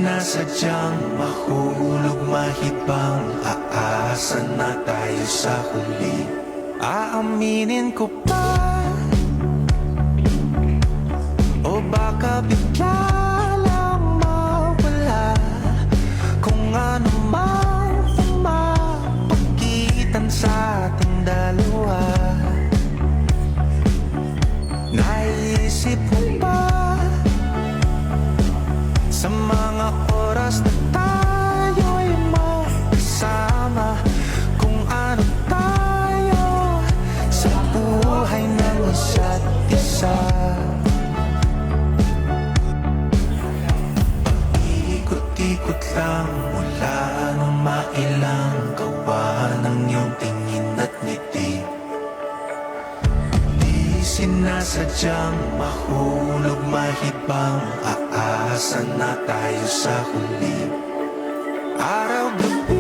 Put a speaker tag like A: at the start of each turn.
A: sinasadyang mahulog mahibang, aasa na tayo sa huli. Aaminin ko pa, o baka bigla lang mawala, kung ano mang mapagitan sa ating dalawa. Naisip mo ba sa mga oras na tayo'y magkasama, kung ano tayo sa buhay ng isa't isa? Ikot-ikot lang mula nung mailang gawa ng iyong tingin at ngiti. Di sinasadyang mahulog mahibang, aasa na tayo sa huli. Araw-gabi